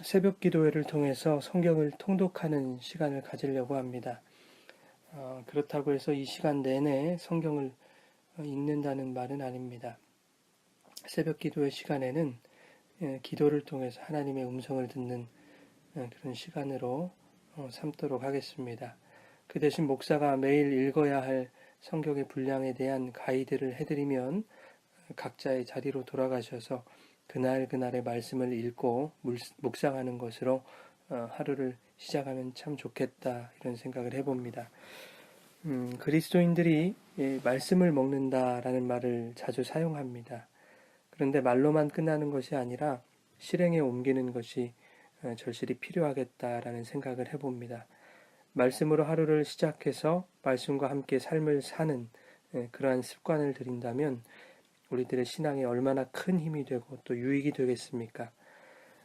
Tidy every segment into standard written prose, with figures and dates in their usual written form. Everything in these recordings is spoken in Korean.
새벽 기도회를 통해서 성경을 통독하는 시간을 가지려고 합니다. 그렇다고 해서 이 시간 내내 성경을 읽는다는 말은 아닙니다. 새벽 기도회 시간에는 기도를 통해서 하나님의 음성을 듣는 그런 시간으로 삼도록 하겠습니다. 그 대신 목사가 매일 읽어야 할 성경의 분량에 대한 가이드를 해드리면 각자의 자리로 돌아가셔서 그날그날의 말씀을 읽고 묵상하는 것으로 하루를 시작하면 참 좋겠다 이런 생각을 해봅니다. 그리스도인들이 말씀을 먹는다라는 말을 자주 사용합니다. 그런데 말로만 끝나는 것이 아니라 실행에 옮기는 것이 절실히 필요하겠다라는 생각을 해봅니다. 말씀으로 하루를 시작해서 말씀과 함께 삶을 사는 그러한 습관을 들인다면 우리들의 신앙에 얼마나 큰 힘이 되고 또 유익이 되겠습니까?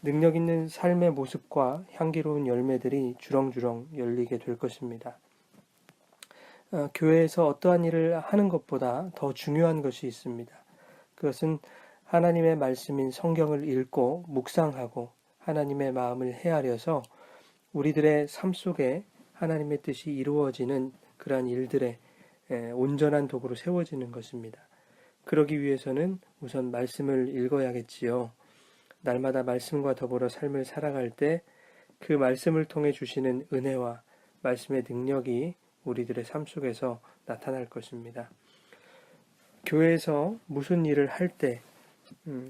능력 있는 삶의 모습과 향기로운 열매들이 주렁주렁 열리게 될 것입니다. 교회에서 어떠한 일을 하는 것보다 더 중요한 것이 있습니다. 그것은 하나님의 말씀인 성경을 읽고 묵상하고 하나님의 마음을 헤아려서 우리들의 삶 속에 하나님의 뜻이 이루어지는 그러한 일들에 온전한 도구로 세워지는 것입니다. 그러기 위해서는 우선 말씀을 읽어야겠지요. 날마다 말씀과 더불어 삶을 살아갈 때 그 말씀을 통해 주시는 은혜와 말씀의 능력이 우리들의 삶 속에서 나타날 것입니다. 교회에서 무슨 일을 할 때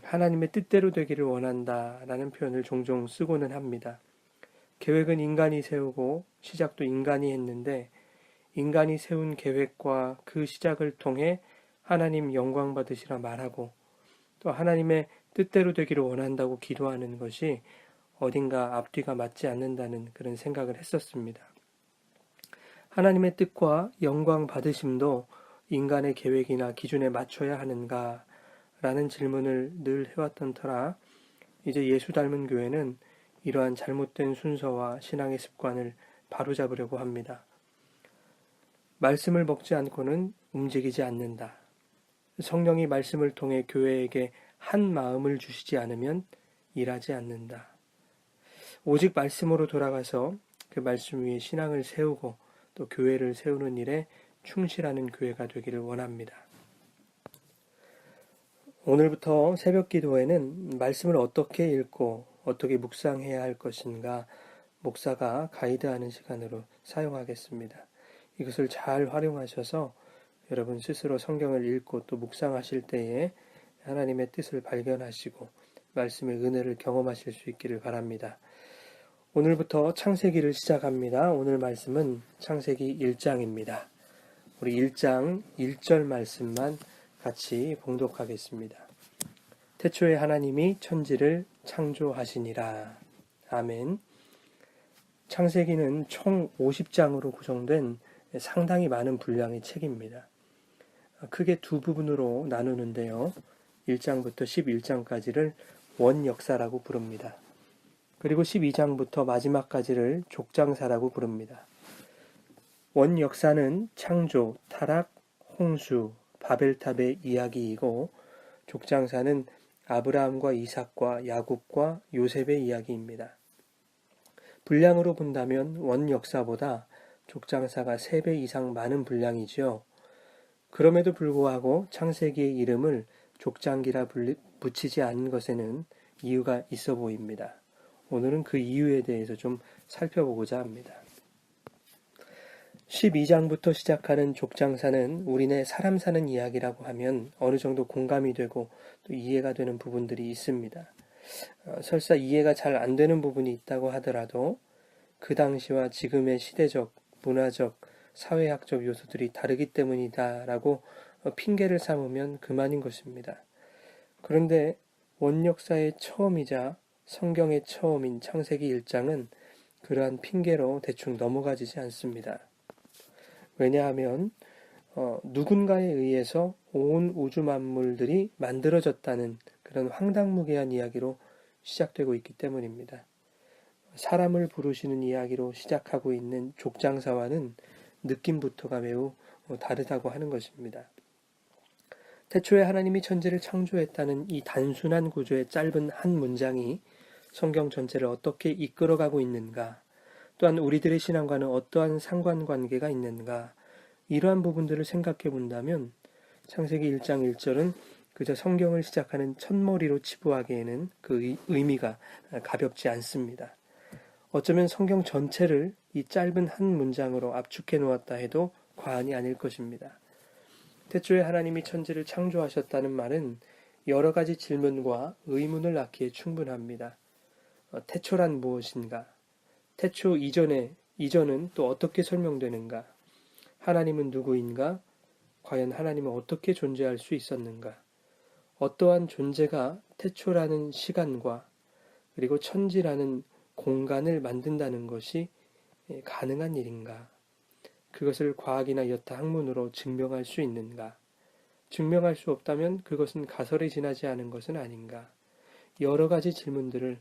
하나님의 뜻대로 되기를 원한다라는 표현을 종종 쓰고는 합니다. 계획은 인간이 세우고 시작도 인간이 했는데 인간이 세운 계획과 그 시작을 통해 하나님 영광 받으시라 말하고 또 하나님의 뜻대로 되기를 원한다고 기도하는 것이 어딘가 앞뒤가 맞지 않는다는 그런 생각을 했었습니다. 하나님의 뜻과 영광 받으심도 인간의 계획이나 기준에 맞춰야 하는가 라는 질문을 늘 해왔던 터라 이제 예수 닮은 교회는 이러한 잘못된 순서와 신앙의 습관을 바로잡으려고 합니다. 말씀을 먹지 않고는 움직이지 않는다. 성령이 말씀을 통해 교회에게 한 마음을 주시지 않으면 일하지 않는다. 오직 말씀으로 돌아가서 그 말씀 위에 신앙을 세우고 또 교회를 세우는 일에 충실하는 교회가 되기를 원합니다. 오늘부터 새벽 기도회는 말씀을 어떻게 읽고 어떻게 묵상해야 할 것인가 목사가 가이드하는 시간으로 사용하겠습니다. 이것을 잘 활용하셔서 여러분 스스로 성경을 읽고 또 묵상하실 때에 하나님의 뜻을 발견하시고 말씀의 은혜를 경험하실 수 있기를 바랍니다. 오늘부터 창세기를 시작합니다. 오늘 말씀은 창세기 1장입니다. 우리 1장 1절 말씀만 같이 봉독하겠습니다. 태초에 하나님이 천지를 창조하시니라. 아멘. 창세기는 총 50장으로 구성된 상당히 많은 분량의 책입니다. 크게 두 부분으로 나누는데요. 1장부터 11장까지를 원역사라고 부릅니다. 그리고 12장부터 마지막까지를 족장사라고 부릅니다. 원역사는 창조, 타락, 홍수, 바벨탑의 이야기이고 족장사는 아브라함과 이삭과 야곱과 요셉의 이야기입니다. 분량으로 본다면 원역사보다 족장사가 3배 이상 많은 분량이지요. 그럼에도 불구하고 창세기의 이름을 족장기라 붙이지 않은 것에는 이유가 있어 보입니다. 오늘은 그 이유에 대해서 좀 살펴보고자 합니다. 12장부터 시작하는 족장사는 우리네 사람 사는 이야기라고 하면 어느 정도 공감이 되고 또 이해가 되는 부분들이 있습니다. 설사 이해가 잘 안 되는 부분이 있다고 하더라도 그 당시와 지금의 시대적, 문화적, 사회학적 요소들이 다르기 때문이다라고 핑계를 삼으면 그만인 것입니다. 그런데 원역사의 처음이자 성경의 처음인 창세기 1장은 그러한 핑계로 대충 넘어가지지 않습니다. 왜냐하면 누군가에 의해서 온 우주 만물들이 만들어졌다는 그런 황당무계한 이야기로 시작되고 있기 때문입니다. 사람을 부르시는 이야기로 시작하고 있는 족장사와는 느낌부터가 매우 다르다고 하는 것입니다. 태초에 하나님이 천지를 창조했다는 이 단순한 구조의 짧은 한 문장이 성경 전체를 어떻게 이끌어가고 있는가, 또한 우리들의 신앙과는 어떠한 상관관계가 있는가, 이러한 부분들을 생각해 본다면 창세기 1장 1절은 그저 성경을 시작하는 첫머리로 치부하기에는 그 의미가 가볍지 않습니다. 어쩌면 성경 전체를 이 짧은 한 문장으로 압축해 놓았다 해도 과언이 아닐 것입니다. 태초에 하나님이 천지를 창조하셨다는 말은 여러 가지 질문과 의문을 낳기에 충분합니다. 태초란 무엇인가? 태초 이전은 또 어떻게 설명되는가? 하나님은 누구인가? 과연 하나님은 어떻게 존재할 수 있었는가? 어떠한 존재가 태초라는 시간과 그리고 천지라는 공간을 만든다는 것이 가능한 일인가? 그것을 과학이나 여타 학문으로 증명할 수 있는가? 증명할 수 없다면 그것은 가설에 지나지 않은 것은 아닌가? 여러 가지 질문들을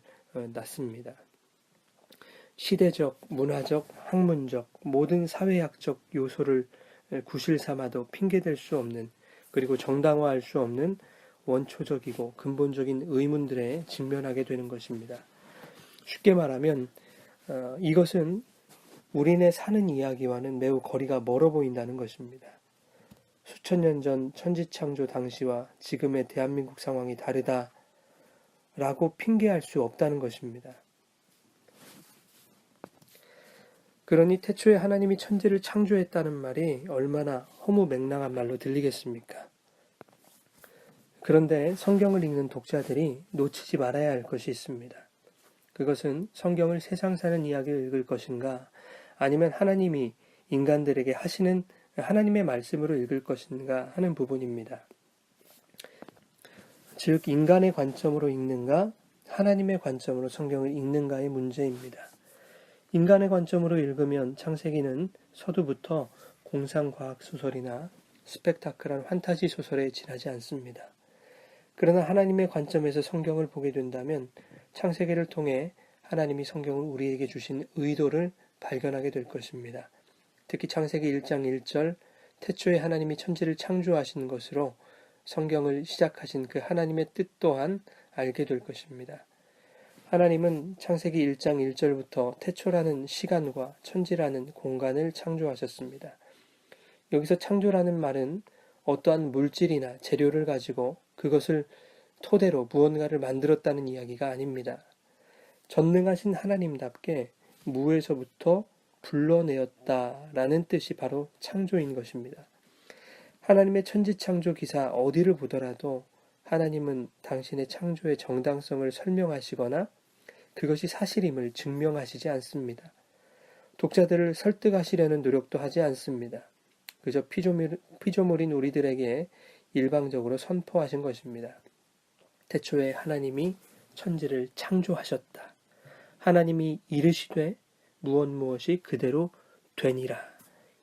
낳습니다. 시대적, 문화적, 학문적, 모든 사회학적 요소를 구실 삼아도 핑계댈 수 없는, 그리고 정당화할 수 없는 원초적이고 근본적인 의문들에 직면하게 되는 것입니다. 쉽게 말하면 이것은 우리네 사는 이야기와는 매우 거리가 멀어 보인다는 것입니다. 수천 년 전 천지창조 당시와 지금의 대한민국 상황이 다르다라고 핑계할 수 없다는 것입니다. 그러니 태초에 하나님이 천지를 창조했다는 말이 얼마나 허무맹랑한 말로 들리겠습니까? 그런데 성경을 읽는 독자들이 놓치지 말아야 할 것이 있습니다. 그것은 성경을 세상 사는 이야기를 읽을 것인가, 아니면 하나님이 인간들에게 하시는 하나님의 말씀으로 읽을 것인가 하는 부분입니다. 즉, 인간의 관점으로 읽는가, 하나님의 관점으로 성경을 읽는가의 문제입니다. 인간의 관점으로 읽으면 창세기는 서두부터 공상과학 소설이나 스펙타클한 환타지 소설에 지나지 않습니다. 그러나 하나님의 관점에서 성경을 보게 된다면 창세기를 통해 하나님이 성경을 우리에게 주신 의도를 발견하게 될 것입니다. 특히 창세기 1장 1절 태초에 하나님이 천지를 창조하신 것으로 성경을 시작하신 그 하나님의 뜻 또한 알게 될 것입니다. 하나님은 창세기 1장 1절부터 태초라는 시간과 천지라는 공간을 창조하셨습니다. 여기서 창조라는 말은 어떠한 물질이나 재료를 가지고 그것을 토대로 무언가를 만들었다는 이야기가 아닙니다. 전능하신 하나님답게 무에서부터 불러내었다라는 뜻이 바로 창조인 것입니다. 하나님의 천지창조 기사 어디를 보더라도 하나님은 당신의 창조의 정당성을 설명하시거나 그것이 사실임을 증명하시지 않습니다. 독자들을 설득하시려는 노력도 하지 않습니다. 그저 피조물인 우리들에게 일방적으로 선포하신 것입니다. 태초에 하나님이 천지를 창조하셨다. 하나님이 이르시되 무엇이 그대로 되니라.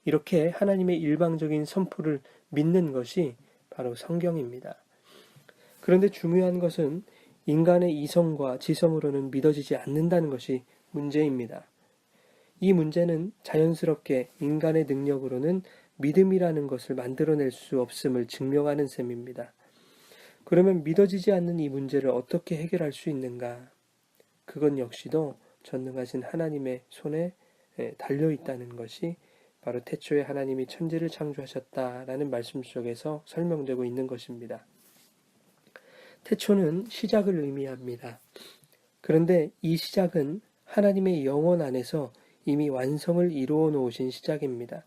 이렇게 하나님의 일방적인 선포를 믿는 것이 바로 성경입니다. 그런데 중요한 것은 인간의 이성과 지성으로는 믿어지지 않는다는 것이 문제입니다. 이 문제는 자연스럽게 인간의 능력으로는 믿음이라는 것을 만들어낼 수 없음을 증명하는 셈입니다. 그러면 믿어지지 않는 이 문제를 어떻게 해결할 수 있는가? 그건 역시도 전능하신 하나님의 손에 달려 있다는 것이 바로 태초에 하나님이 천지를 창조하셨다라는 말씀 속에서 설명되고 있는 것입니다. 태초는 시작을 의미합니다. 그런데 이 시작은 하나님의 영혼 안에서 이미 완성을 이루어 놓으신 시작입니다.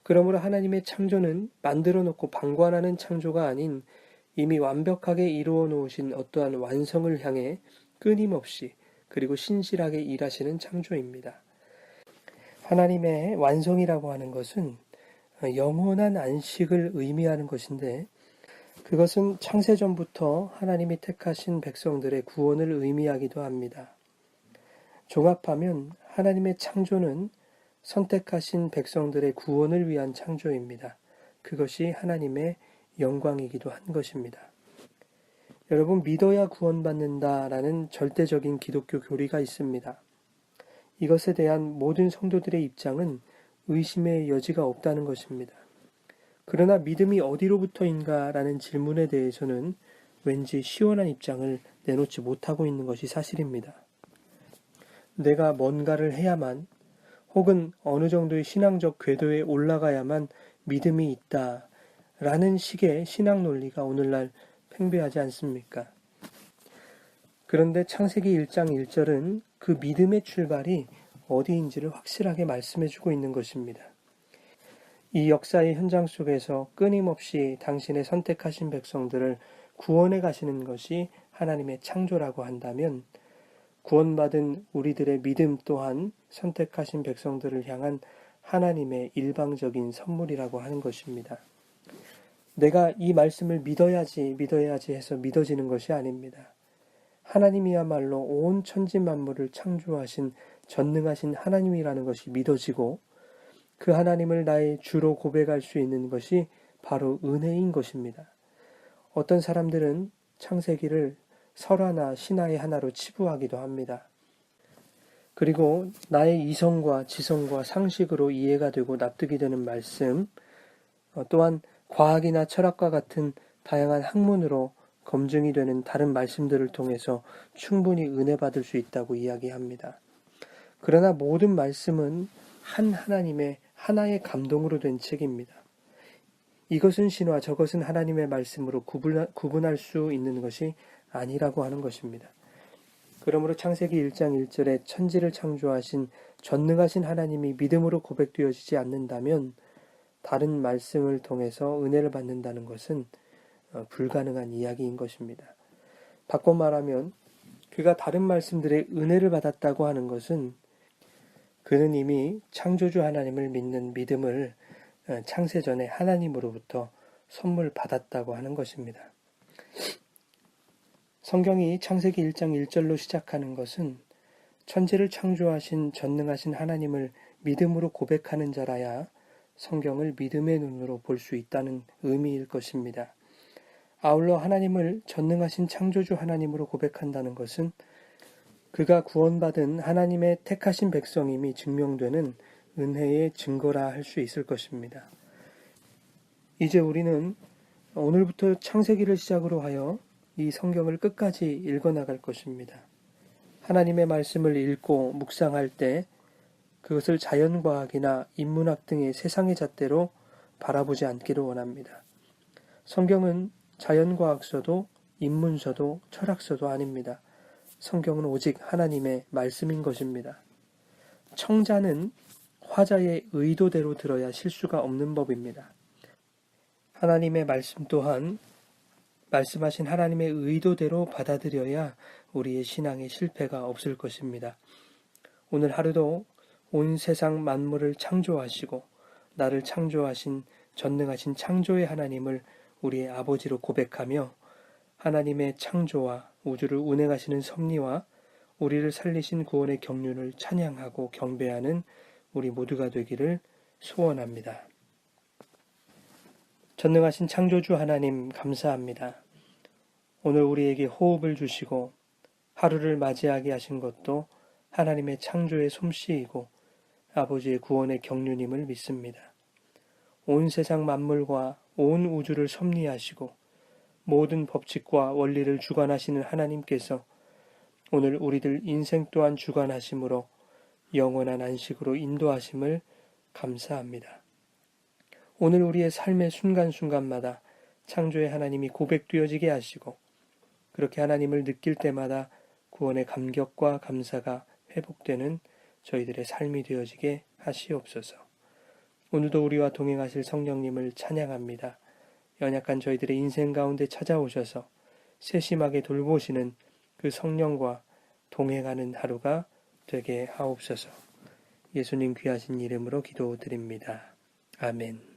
그러므로 하나님의 창조는 만들어 놓고 방관하는 창조가 아닌 이미 완벽하게 이루어 놓으신 어떠한 완성을 향해 끊임없이 그리고 신실하게 일하시는 창조입니다. 하나님의 완성이라고 하는 것은 영원한 안식을 의미하는 것인데 그것은 창세전부터 하나님이 택하신 백성들의 구원을 의미하기도 합니다. 종합하면 하나님의 창조는 선택하신 백성들의 구원을 위한 창조입니다. 그것이 하나님의 영광이기도 한 것입니다. 여러분, 믿어야 구원받는다라는 절대적인 기독교 교리가 있습니다. 이것에 대한 모든 성도들의 입장은 의심의 여지가 없다는 것입니다. 그러나 믿음이 어디로부터인가라는 질문에 대해서는 왠지 시원한 입장을 내놓지 못하고 있는 것이 사실입니다. 내가 뭔가를 해야만 혹은 어느 정도의 신앙적 궤도에 올라가야만 믿음이 있다 라는 식의 신앙 논리가 오늘날 팽배하지 않습니까? 그런데 창세기 1장 1절은 그 믿음의 출발이 어디인지를 확실하게 말씀해주고 있는 것입니다. 이 역사의 현장 속에서 끊임없이 당신의 선택하신 백성들을 구원해 가시는 것이 하나님의 창조라고 한다면 구원받은 우리들의 믿음 또한 선택하신 백성들을 향한 하나님의 일방적인 선물이라고 하는 것입니다. 내가 이 말씀을 믿어야지 해서 믿어지는 것이 아닙니다. 하나님이야말로 온 천지 만물을 창조하신 전능하신 하나님이라는 것이 믿어지고 그 하나님을 나의 주로 고백할 수 있는 것이 바로 은혜인 것입니다. 어떤 사람들은 창세기를 설화나 신화의 하나로 치부하기도 합니다. 그리고 나의 이성과 지성과 상식으로 이해가 되고 납득이 되는 말씀, 또한 과학이나 철학과 같은 다양한 학문으로 검증이 되는 다른 말씀들을 통해서 충분히 은혜 받을 수 있다고 이야기합니다. 그러나 모든 말씀은 한 하나님의 하나의 감동으로 된 책입니다. 이것은 신화, 저것은 하나님의 말씀으로 구분할 수 있는 것이 아니라고 하는 것입니다. 그러므로 창세기 1장 1절에 천지를 창조하신 전능하신 하나님이 믿음으로 고백되어지지 않는다면 다른 말씀을 통해서 은혜를 받는다는 것은 불가능한 이야기인 것입니다. 바꿔 말하면 그가 다른 말씀들의 은혜를 받았다고 하는 것은 그는 이미 창조주 하나님을 믿는 믿음을 창세전에 하나님으로부터 선물 받았다고 하는 것입니다. 성경이 창세기 1장 1절로 시작하는 것은 천지를 창조하신 전능하신 하나님을 믿음으로 고백하는 자라야 성경을 믿음의 눈으로 볼 수 있다는 의미일 것입니다. 아울러 하나님을 전능하신 창조주 하나님으로 고백한다는 것은 그가 구원받은 하나님의 택하신 백성임이 증명되는 은혜의 증거라 할 수 있을 것입니다. 이제 우리는 오늘부터 창세기를 시작으로 하여 이 성경을 끝까지 읽어나갈 것입니다. 하나님의 말씀을 읽고 묵상할 때 그것을 자연과학이나 인문학 등의 세상의 잣대로 바라보지 않기를 원합니다. 성경은 자연과학서도 인문서도 철학서도 아닙니다. 성경은 오직 하나님의 말씀인 것입니다. 청자는 화자의 의도대로 들어야 실수가 없는 법입니다. 하나님의 말씀 또한 말씀하신 하나님의 의도대로 받아들여야 우리의 신앙에 실패가 없을 것입니다. 오늘 하루도 온 세상 만물을 창조하시고 나를 창조하신 전능하신 창조의 하나님을 우리의 아버지로 고백하며 하나님의 창조와 우주를 운행하시는 섭리와 우리를 살리신 구원의 경륜을 찬양하고 경배하는 우리 모두가 되기를 소원합니다. 전능하신 창조주 하나님 감사합니다. 오늘 우리에게 호흡을 주시고 하루를 맞이하게 하신 것도 하나님의 창조의 솜씨이고 아버지의 구원의 경륜임을 믿습니다. 온 세상 만물과 온 우주를 섭리하시고 모든 법칙과 원리를 주관하시는 하나님께서 오늘 우리들 인생 또한 주관하심으로 영원한 안식으로 인도하심을 감사합니다. 오늘 우리의 삶의 순간순간마다 창조의 하나님이 고백되어지게 하시고 그렇게 하나님을 느낄 때마다 구원의 감격과 감사가 회복되는 저희들의 삶이 되어지게 하시옵소서. 오늘도 우리와 동행하실 성령님을 찬양합니다. 연약한 저희들의 인생 가운데 찾아오셔서 세심하게 돌보시는 그 성령과 동행하는 하루가 되게 하옵소서. 예수님 귀하신 이름으로 기도드립니다. 아멘.